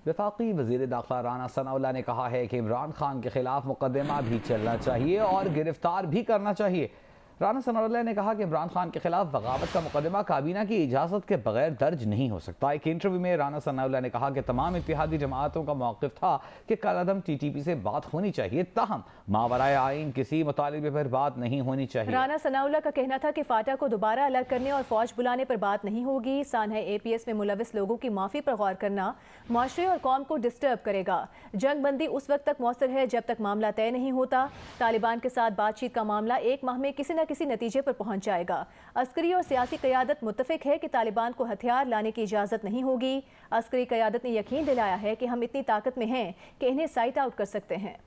वफाकी वज़ीर दाखिला राना सनाउल्लाह ने कहा है कि इमरान खान के खिलाफ मुकदमा भी चलना चाहिए और गिरफ्तार भी करना चाहिए। राना सनाउल्लाह ने कहा कि इमरान खान के खिलाफ बगावत का मुकदमा काबीना की इजाज़त के बगैर दर्ज नहीं हो सकता। एक इंटरव्यू में राना सनाउल्लाह ने कहा कि तमाम इत्तेहादी जमातों का मौक़िफ़ था कि कलअदम TTP से बात होनी चाहिए, ताहम मावराए आइन किसी मुतालिबे पर बात नहीं होनी चाहिए। राना सनाउल्लाह का कहना था कि फाटा को दोबारा अलग करने और फौज बुलाने पर बात नहीं होगी। सानहा APS में मुलविस लोगों की माफ़ी पर गौर करना माशरे और कौम को डिस्टर्ब करेगा। जंग बंदी उस वक्त तक मौसर है जब तक मामला तय नहीं होता। तालिबान के साथ बातचीत का मामला 1 माह में किसी न किसी नतीजे पर पहुंच जाएगा। अस्करी और सियासी क़यादत मुत्तफ़िक है कि तालिबान को हथियार लाने की इजाज़त नहीं होगी। अस्करी क़यादत ने यकीन दिलाया है कि हम इतनी ताकत में हैं कि इन्हें साइट आउट कर सकते हैं।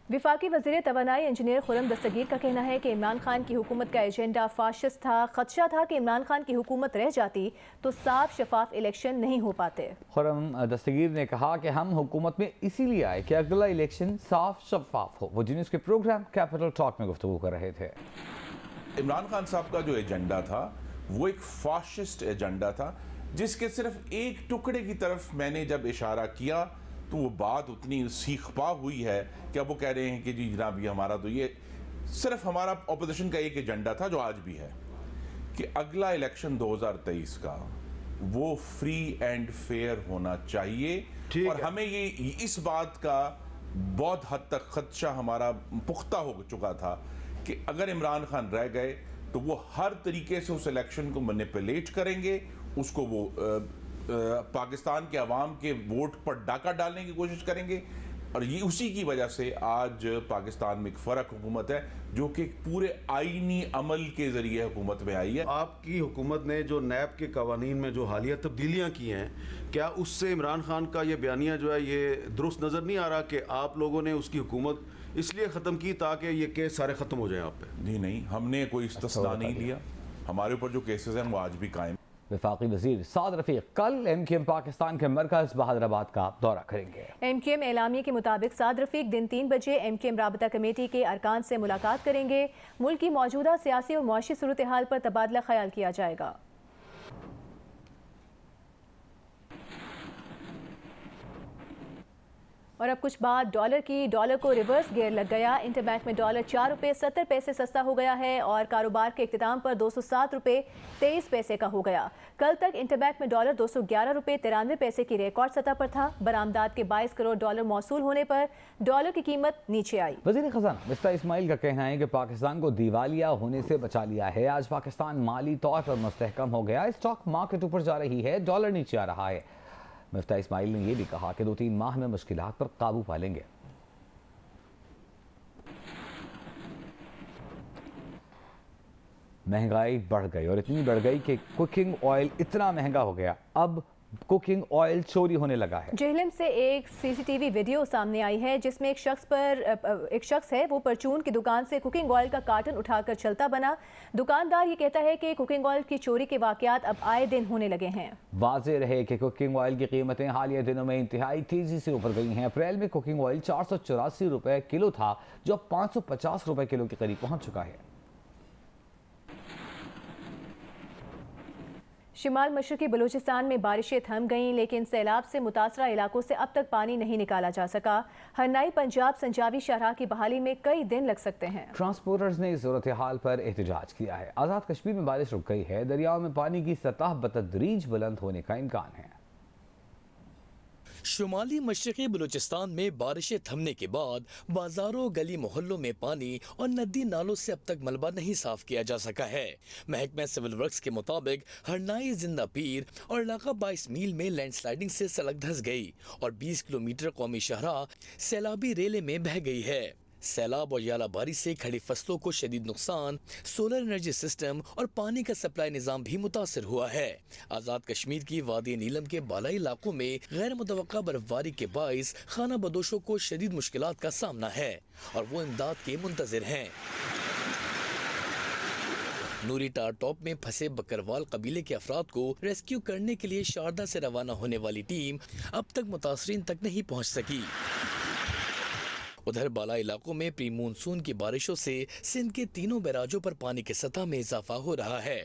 विफाकी वज़ीर तवानाई इंजीनियर खुर्रम दस्तगीर का कहना है कि इमरान खान की हुकूमत का एजेंडा फाशिस्ट था। खदशा था कि इमरान खान की हुकूमत रह जाती तो साफ शफाफ इलेक्शन नहीं हो पाते। खुर्रम दस्तगीर ने कहा कि हम हुकूमत में इसीलिए आए कि अगला इलेक्शन साफ शफाफ हो। वो न्यूज़ के प्रोग्राम कैपिटल टॉक में गुफ्तगू कर रहे थे। इमरान खान साहब का जो एजेंडा था वो एक फाशिस्ट एजेंडा था, जिसके सिर्फ एक टुकड़े की तरफ मैंने जब इशारा किया तो वो बात उतनी सीखपा हुई है कि अब वो कह रहे हैं कि जी जनाब ये हमारा तो ये सिर्फ हमारा ऑपोजिशन का एक एजेंडा था जो आज भी है कि अगला इलेक्शन 2023 का वो फ्री एंड फेयर होना चाहिए। और हमें ये इस बात का बहुत हद तक खदशा हमारा पुख्ता हो चुका था कि अगर इमरान खान रह गए तो वो हर तरीके से उस इलेक्शन को मैनिपुलेट करेंगे, उसको वो पाकिस्तान के अवाम के वोट पर डाका डालने की कोशिश करेंगे। और ये उसी की वजह से आज पाकिस्तान में एक फ़र्क हुकूमत है जो कि पूरे आईनी अमल के ज़रिए हुकूमत में आई है। आपकी हुकूमत ने जो नैब के कवानीन में जो हालिया तब्दीलियाँ की हैं, क्या उससे इमरान खान का ये बयानिया जो है ये दुरुस्त नज़र नहीं आ रहा कि आप लोगों ने उसकी हुकूमत इसलिए ख़त्म की ताकि ये केस सारे ख़त्म हो जाएं आप पे? जी नहीं, हमने कोई इस्तिस्ना नहीं लिया। हमारे ऊपर जो केसेस हैं वो आज भी कायम। वफाकी वज़ीर साद रफ़ीक कल MQM पाकिस्तान के मरकज़ बहादुराबाद का दौरा करेंगे। MQM एलामिया के मुताबिक साद रफ़ीक दिन 3 बजे MQM राबता कमेटी के अरकान से मुलाकात करेंगे। मुल्क की मौजूदा सियासी और मुआशी सूरत हाल पर तबादला ख्याल किया जाएगा। और अब कुछ बात डॉलर की। डॉलर को रिवर्स गियर लग गया। इंटरबैंक में डॉलर 4 रुपये 70 पैसे सस्ता हो गया है और कारोबार के इख्तिताम पर 207 रुपये 23 पैसे का हो गया। कल तक इंटरबैंक में डॉलर 211 रुपये 93 पैसे की रिकॉर्ड सतह पर था। बरामदात के 22 करोड़ डॉलर मौसूल होने पर डॉलर की कीमत नीचे आई। वज़ीर ख़ज़ाना मिफ्ताह इस्माइल का कहना है कि पाकिस्तान को दिवालिया होने से बचा लिया है। आज पाकिस्तान माली तौर पर मुस्तहकम हो गया। स्टॉक मार्केट ऊपर जा रही है, डॉलर नीचे आ रहा है। मिफ्ताह इस्माइल ने यह भी कहा कि 2-3 माह में मुश्किलात पर काबू पा लेंगे। महंगाई बढ़ गई और इतनी बढ़ गई कि कुकिंग ऑयल इतना महंगा हो गया, अब कुकिंग ऑयल चोरी होने लगा है। जेहलम से एक CCTV वीडियो सामने आई है जिसमें एक शख्स है वो परचून की दुकान से कुकिंग ऑयल का कार्टन उठाकर चलता बना। दुकानदार ये कहता है कि कुकिंग ऑयल की चोरी के वाकयात अब आए दिन होने लगे हैं। वाज़ेह रहे कि कुकिंग ऑयल की कीमतें हालिया दिनों में इंतहाई तेजी से ऊपर गई हैं। अप्रैल में कुकिंग ऑयल 484 रुपये किलो था जो 550 रुपये किलो के करीब पहुंच चुका है। शिमाल मशरकी बलूचिस्तान में बारिशें थम गईं, लेकिन सैलाब से मुतासरा इलाकों से अब तक पानी नहीं निकाला जा सका। हरनाई पंजाब संजावी शाहराह की बहाली में कई दिन लग सकते हैं। ट्रांसपोर्टर्स ने इस सूरत हाल पर एहतजाज किया है। आज़ाद कश्मीर में बारिश रुक गई है। दरियाओं में पानी की सतह बतदरीज बुलंद होने का इम्कान है। शुमाली मशरक़ी बलूचिस्तान में बारिशें थमने के बाद बाजारों गली मोहल्लों में पानी और नदी नालों से अब तक मलबा नहीं साफ किया जा सका है। महकमा सिविल वर्क्स के मुताबिक हरनाई जिंदा पीर और इलाका 22 मील में लैंडस्लाइडिंग से सड़क धंस गई और 20 किलोमीटर कौमी शाहराह सैलाबी रेले में बह गई है। सैलाब और यालाबारी से खड़ी फसलों को शदीद नुकसान, सोलर एनर्जी सिस्टम और पानी का सप्लाई निज़ाम भी मुतासर हुआ है। आज़ाद कश्मीर की वादी नीलम के बालाई इलाकों में गैर मुतवक्का बर्फबारी के बाइस खाना बदोशों को शदीद मुश्किलात का सामना है और वो इमदाद के मुंतज़िर हैं। नूरी टार टॉप में फंसे बकरवाल कबीले के अफराद को रेस्क्यू करने के लिए शारदा से रवाना होने वाली टीम अब तक मुतासरीन तक नहीं पहुँच सकी। उधर बाला इलाकों में प्री मानसून की बारिशों से सिंध के तीनों बैराजों पर पानी की सतह में इजाफा हो रहा है।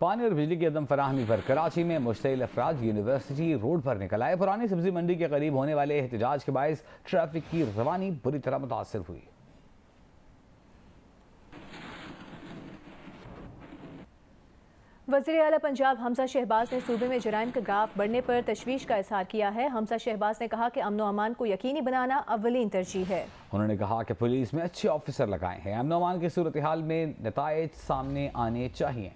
पानी और बिजली की अदम फराहमी पर कराची में मुश्तइल अफराद यूनिवर्सिटी रोड पर निकल आए। पुरानी सब्जी मंडी के करीब होने वाले एहतजाज के बायस ट्रैफिक की रवानी बुरी तरह मुतासर हुई। वज़ीर आला पंजाब हमजा शहबाज ने सूबे में जराइम का ग्राफ बढ़ने पर तशवीश का इजहार किया है। हमजा शहबाज ने कहा कि अमन व अमान को यकीनी बनाना अव्वलीन तरजीह है। उन्होंने कहा कि पुलिस में अच्छे ऑफिसर लगाए हैं। अमन व अमान की सूरत हाल में नताइज सामने आने चाहिए।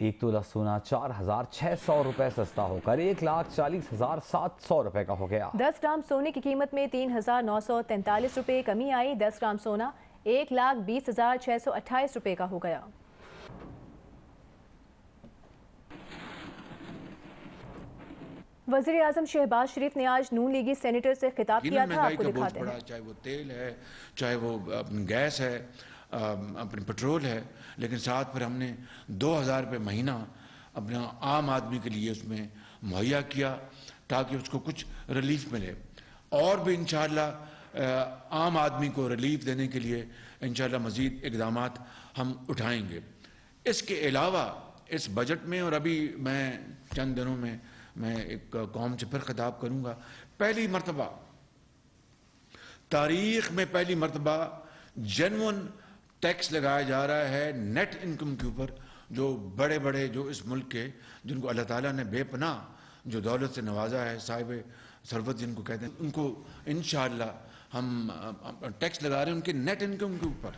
एक तोला सोना 4,600 रुपए सस्ता होकर 1,40,700 रुपए का हो गया। 10 ग्राम सोने की कीमत में 3,943 रुपए कमी आई। 10 ग्राम सोना 1,20,628 रुपए का हो गया। वज़ीर आज़म शहबाज शरीफ ने आज नून लीगी सेनेटर से खिताब किया था। आपको दिखाते हैं। चाहे वो तेल है, चाहे वो गैस है, अपनी पेट्रोल है, लेकिन साथ फिर हमने 2,000 रुपये महीना अपने आम आदमी के लिए उसमें मुहैया किया ताकि उसको कुछ रिलीफ मिले। और भी इंशाअल्लाह आम आदमी को रिलीफ देने के लिए इंशाअल्लाह मज़ीद इक़दामात हम उठाएंगे। इसके अलावा इस बजट में, और अभी मैं चंद दिनों में मैं एक कौम से फिर खिताब करूँगा, पहली मरतबा तारीख़ में पहली मरतबा जेन्युइन टैक्स लगाया जा रहा है नेट इनकम के ऊपर। जो बड़े बड़े जो इस मुल्क के, जिनको अल्लाह ताला ने बेपनाह जो दौलत से नवाजा है, साहिब सरवत जिनको कहते हैं, उनको इंशाअल्लाह हम टैक्स लगा रहे हैं उनके नेट इनकम के ऊपर।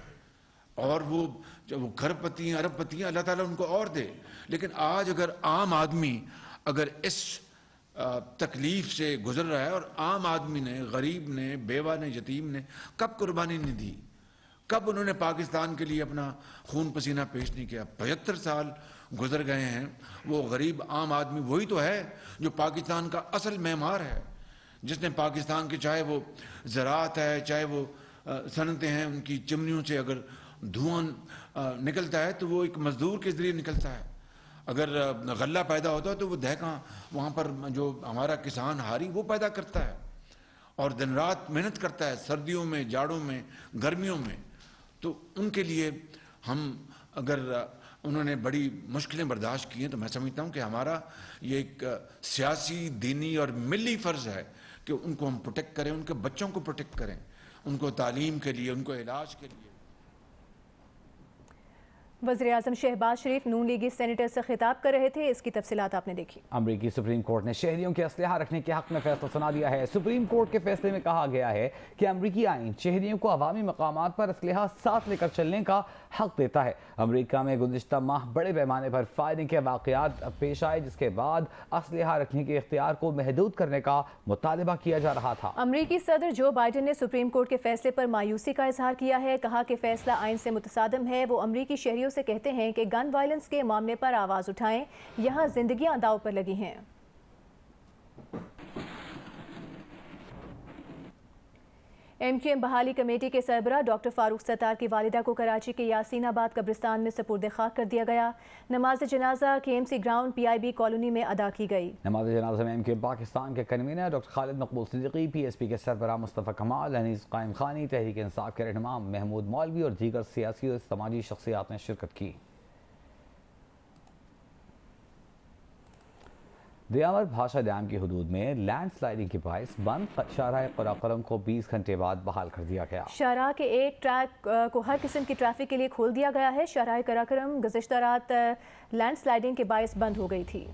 और वो जब वो खरबपति हैं, अरबपति हैं, अल्लाह ताला उनको और दे। लेकिन आज अगर आम आदमी अगर इस तकलीफ से गुजर रहा है, और आम आदमी ने, गरीब ने, बेवा ने, यतीम ने कब कुर्बानी नहीं दी, कब उन्होंने पाकिस्तान के लिए अपना खून पसीना पेश नहीं किया। 75 साल गुजर गए हैं। वो गरीब आम आदमी वही तो है जो पाकिस्तान का असल मेमार है, जिसने पाकिस्तान के, चाहे वो ज़राअत है, चाहे वो सनतें हैं, उनकी चिमनियों से अगर धुआं निकलता है तो वो एक मजदूर के ज़रिए निकलता है। अगर गल्ला पैदा होता है तो वो दहका वहाँ पर जो हमारा किसान हारी वो पैदा करता है और दिन रात मेहनत करता है, सर्दियों में, जाड़ों में, गर्मियों में। तो उनके लिए हम, अगर उन्होंने बड़ी मुश्किलें बर्दाश्त की हैं, तो मैं समझता हूँ कि हमारा ये एक सियासी, दीनी और मिली फ़र्ज़ है कि उनको हम प्रोटेक्ट करें, उनके बच्चों को प्रोटेक्ट करें, उनको तालीम के लिए, उनको इलाज के लिए। वज़ीर आज़म शहबाज शरीफ नून लीगी सेनेटर से खिताब कर रहे थे। इसकी तफसीलात आपने देखी। अमरीकी सुप्रीम कोर्ट ने शहरियों के असलहा रखने के हक में फैसला सुना दिया है। सुप्रीम कोर्ट के फैसले में कहा गया है कि अमरीकी आइन शहरियों को अवामी मकामात पर असलहा साथ लेकर चलने का हक देता है। अमरीका में गुज़िश्ता माह बड़े पैमाने पर फायरिंग के वाक़यात पेश आए, जिसके बाद असलहा रखने के इख्तियार को महदूद करने का मुतालबा किया जा रहा था। अमरीकी सदर जो बाइडन ने सुप्रीम कोर्ट के फैसले पर मायूसी का इजहार किया है। कहा कि फैसला आइन से मुतसादम है। वो अमरीकी शहरियों से कहते हैं कि गन वायलेंस के मामले पर आवाज उठाएं, यहां जिंदगियां दांव पर लगी हैं। MQM बहाली कमेटी के सरबराह डॉक्टर फारूक सत्तार की वालिदा को कराची के यासीनाबाद कब्रिस्तान में सपुर्द खाक कर दिया गया। नमाज जनाजा KMC ग्राउंड PIB कॉलोनी में अदा की गई। नमाज जनाजा में MQM पाकिस्तान के कन्वीनर डॉक्टर खालिद मकबूल सिद्दीकी, PSP के सरबराह मुस्तफ़ा कमाल, अनीस कायम खानी, तहरीक इंसाफ के रहनुमा महमूद मौलवी और दीगर सियासी और समाजी शख्सियात ने शिरकत की। दियामर भाषा डैम की हदूद में लैंड स्लाइडिंग के बायस बंद शाहराह क़राक़रम को 20 घंटे बाद बहाल कर दिया गया। शाहराह के एक ट्रैक को हर किस्म की ट्रैफिक के लिए खोल दिया गया है। शाहराह क़राक़रम गुज़िश्ता रात लैंड स्लाइडिंग के बायस बंद हो गई थी।